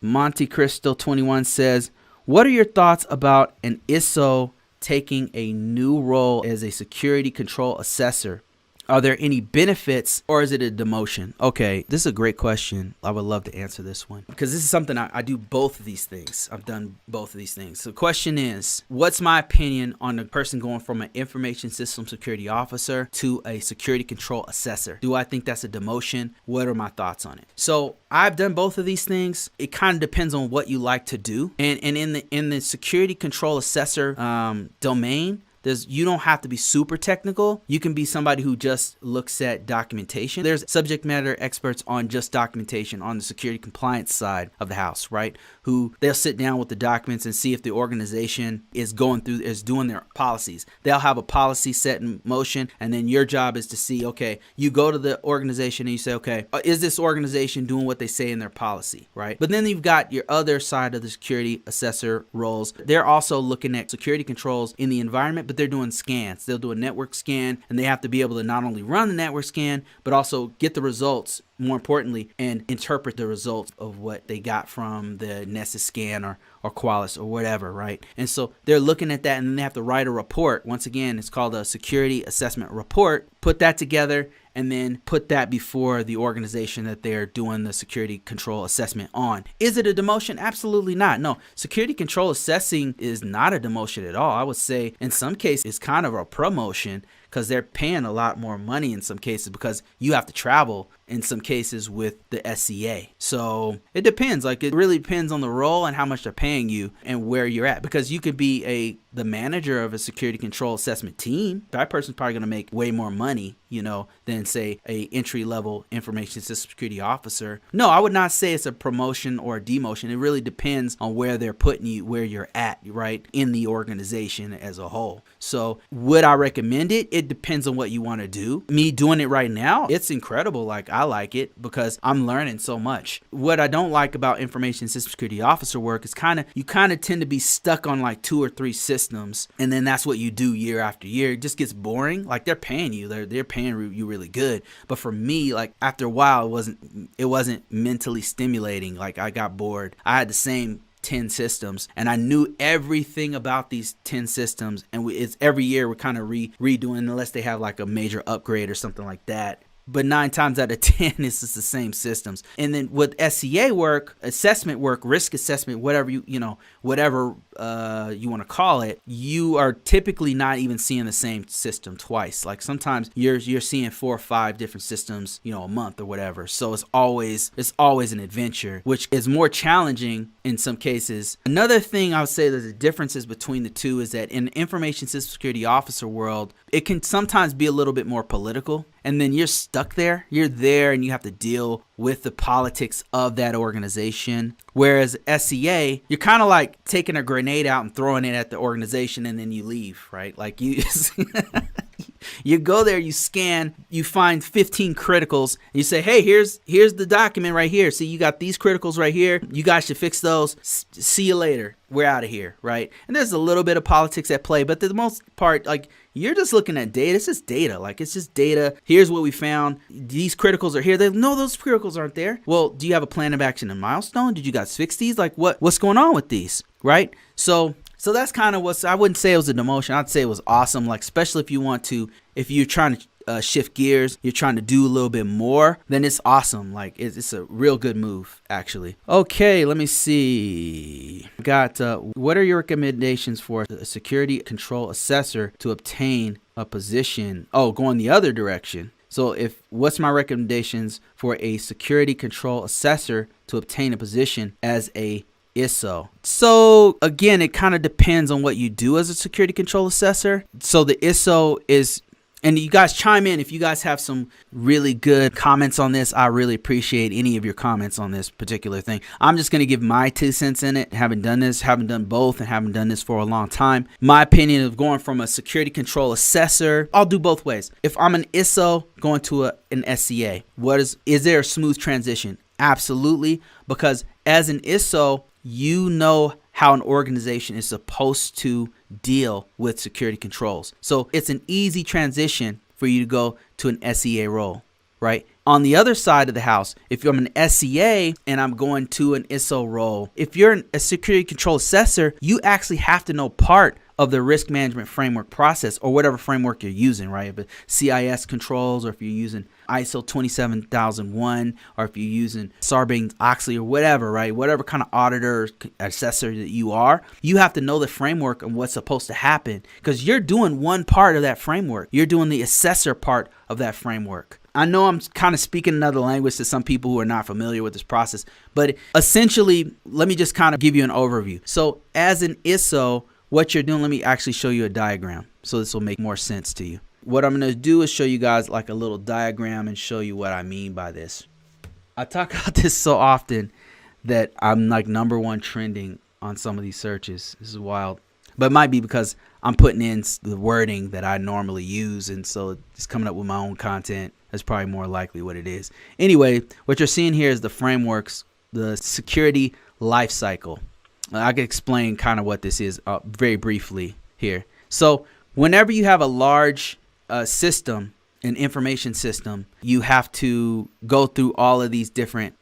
Monte Cristo 21 says, what are your thoughts about an ISSO taking a new role as a security control assessor? Are there any benefits, or is it a demotion? Okay, this is a great question. I would love to answer this one because this is something I do both of these things. I've done both of these things. So the question is, what's my opinion on the person going from an information system security officer to a security control assessor? Do I think that's a demotion? What are my thoughts on it? So I've done both of these things. It kind of depends on what you like to do. And in the security control assessor domain, you don't have to be super technical. You can be somebody who just looks at documentation. There's subject matter experts on just documentation on the security compliance side of the house, right? Who they'll sit down with the documents and see if the organization is doing their policies. They'll have a policy set in motion, and then your job is to see, okay, you go to the organization and you say, okay, is this organization doing what they say in their policy, right? But then you've got your other side of the security assessor roles. They're also looking at security controls in the environment, but they're doing scans. They'll do a network scan, and they have to be able to not only run the network scan, but also get the results, more importantly, and interpret the results of what they got from the Nessus scan or Qualys or whatever, right? And so they're looking at that, and then they have to write a report. Once again, it's called a security assessment report. Put that together, and then put that before the organization that they're doing the security control assessment on. Is it a demotion? Absolutely not. No, security control assessing is not a demotion at all. I would say in some cases it's kind of a promotion, because they're paying a lot more money in some cases, because you have to travel in some cases with the SCA. So it depends. Like, it really depends on the role and how much they're paying you and where you're at, because you could be the manager of a security control assessment team. That person's probably going to make way more money, than say a entry-level information system security officer. No, I would not say it's a promotion or a demotion. It really depends on where they're putting you, where you're at, right, in the organization as a whole. So would I recommend it? It depends on what you want to do. Me doing it right now, it's incredible. Like, I like it because I'm learning so much. What I don't like about information system security officer work is you kind of tend to be stuck on like 2 or 3 systems, and then that's what you do year after year. It just gets boring. Like, they're paying you. They're paying you really good. But for me, like, after a while, it wasn't mentally stimulating. Like, I got bored. I had the same 10 systems, and I knew everything about these 10 systems, and it's every year we're kind of redoing, unless they have like a major upgrade or something like that. But 9 times out of 10, it's just the same systems. And then with SCA work, assessment work, risk assessment, whatever you want to call it, you are typically not even seeing the same system twice. Like, sometimes you're seeing 4 or 5 different systems, a month or whatever. So it's always an adventure, which is more challenging in some cases. Another thing I would say that the differences between the two is that in the information system security officer world, it can sometimes be a little bit more political. And then you're stuck there. You're there and you have to deal with the politics of that organization. Whereas SCA, you're kind of like taking a grenade out and throwing it at the organization, and then you leave, right? Like, you go there, you scan, you find 15 criticals, and you say, hey, here's the document right here. See, you got these criticals right here. You guys should fix those. See you later. We're out of here, right? And there's a little bit of politics at play, but for the most part, like, you're just looking at data. It's just data. Like, it's just data. Here's what we found. These criticals are here. No, those criticals aren't there. Well, do you have a plan of action and milestone? Did you guys fix these? Like, what's going on with these, right? So that's kind of I wouldn't say it was a demotion. I'd say it was awesome. Like, especially if you're trying to shift gears, you're trying to do a little bit more, then it's awesome. Like, it's a real good move, actually. Okay, let me see. Got what are your recommendations for a security control assessor to obtain a position? Oh, going the other direction. So what's my recommendations for a security control assessor to obtain a position as a ISSO? So again, it kind of depends on what you do as a security control assessor. So the ISSO is, and you guys chime in if you guys have some really good comments on this. I really appreciate any of your comments on this particular thing. I'm just going to give my 2 cents in it. Haven't done both, and haven't done this for a long time. My opinion of going from a security control assessor, I'll do both ways. If I'm an ISSO going to an SCA, is there a smooth transition? Absolutely, because as an ISSO, you know how an organization is supposed to deal with security controls. So it's an easy transition for you to go to an SCA role, right? On the other side of the house, if I'm an SCA and I'm going to an ISSO role, if you're a security control assessor, you actually have to know part of the risk management framework process, or whatever framework you're using, right? If it's CIS controls, or if you're using ISO 27001, or if you're using Sarbanes-Oxley or whatever, right? Whatever kind of auditor or assessor that you are, you have to know the framework and what's supposed to happen, because you're doing one part of that framework. You're doing the assessor part of that framework. I know I'm kind of speaking another language to some people who are not familiar with this process, but essentially, let me just kind of give you an overview. So as an ISSO, what you're doing, let me actually show you a diagram so this will make more sense to you. What I'm going to do is show you guys like a little diagram and show you what I mean by this. I talk about this so often that I'm like #1 trending on some of these searches. This is wild. But it might be because I'm putting in the wording that I normally use, and so it's coming up with my own content. That's probably more likely what it is. Anyway, what you're seeing here is the frameworks, the security life cycle. I can explain kind of what this is very briefly here. So whenever you have a large system, an information system, you have to go through all of these different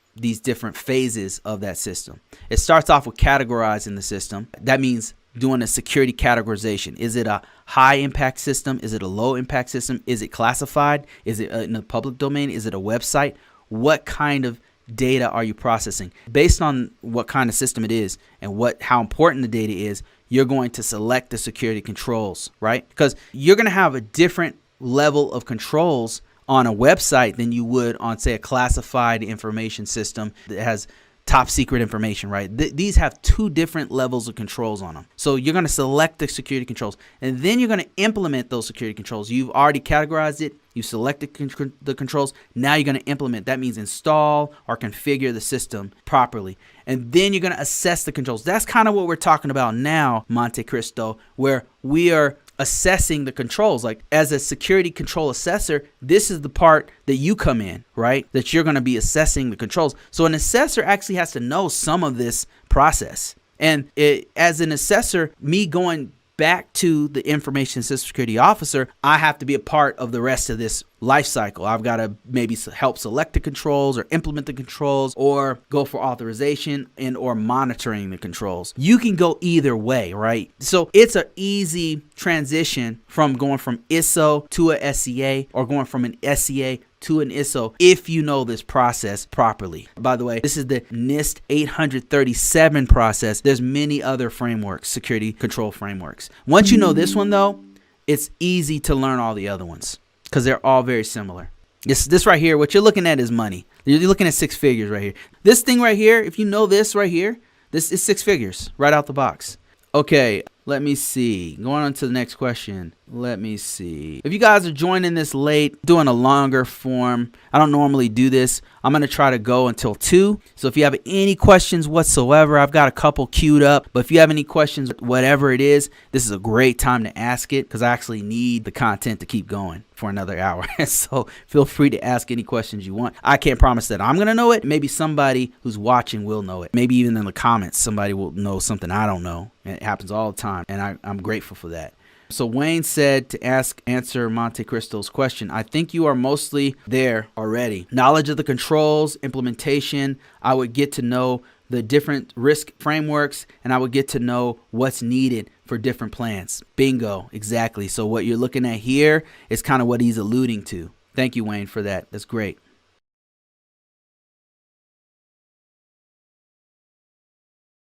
phases of that system. It starts off with categorizing the system. That means doing a security categorization. Is it a high impact system? Is it a low impact system? Is it classified? Is it in the public domain? Is it a website? What kind of data are you processing? Based on what kind of system it is and how important the data is, you're going to select the security controls, right? Because you're going to have a different level of controls on a website than you would on, say, a classified information system that has top secret information, right? These have two different levels of controls on them. So you're going to select the security controls, and then you're going to implement those security controls. You've already categorized it. You selected the controls. Now you're going to implement. That means install or configure the system properly. And then you're going to assess the controls. That's kind of what we're talking about now, Monte Cristo, where we are assessing the controls. Like as a security control assessor, this is the part that you come in, right? That you're going to be assessing the controls. So an assessor actually has to know some of this process. And as an assessor, me going back to the information system security officer, I have to be a part of the rest of this life cycle. I've got to maybe help select the controls or implement the controls or go for authorization and or monitoring the controls. You can go either way, right? So it's an easy transition from going from ISSO to a SCA or going from an SCA to an ISSO if you know this process properly. By the way, this is the NIST 837 process. There's many other frameworks, security control frameworks. Once you know this one though, it's easy to learn all the other ones because they're all very similar. This right here, what you're looking at is money. You're looking at 6 figures right here. This thing right here, if you know this right here, this is 6 figures right out the box. Okay, let me see. Going on to the next question. Let me see. If you guys are joining this late, doing a longer form, I don't normally do this. I'm going to try to go until 2. So if you have any questions whatsoever, I've got a couple queued up. But if you have any questions, whatever it is, this is a great time to ask it because I actually need the content to keep going for another hour. So feel free to ask any questions you want. I can't promise that I'm going to know it. Maybe somebody who's watching will know it. Maybe even in the comments, somebody will know something I don't know. And it happens all the time. And I'm grateful for that. So Wayne said to answer Monte Cristo's question, I think you are mostly there already. Knowledge of the controls, implementation, I would get to know the different risk frameworks, and I would get to know what's needed for different plans. Bingo, exactly. So what you're looking at here is kind of what he's alluding to. Thank you, Wayne, for that. That's great.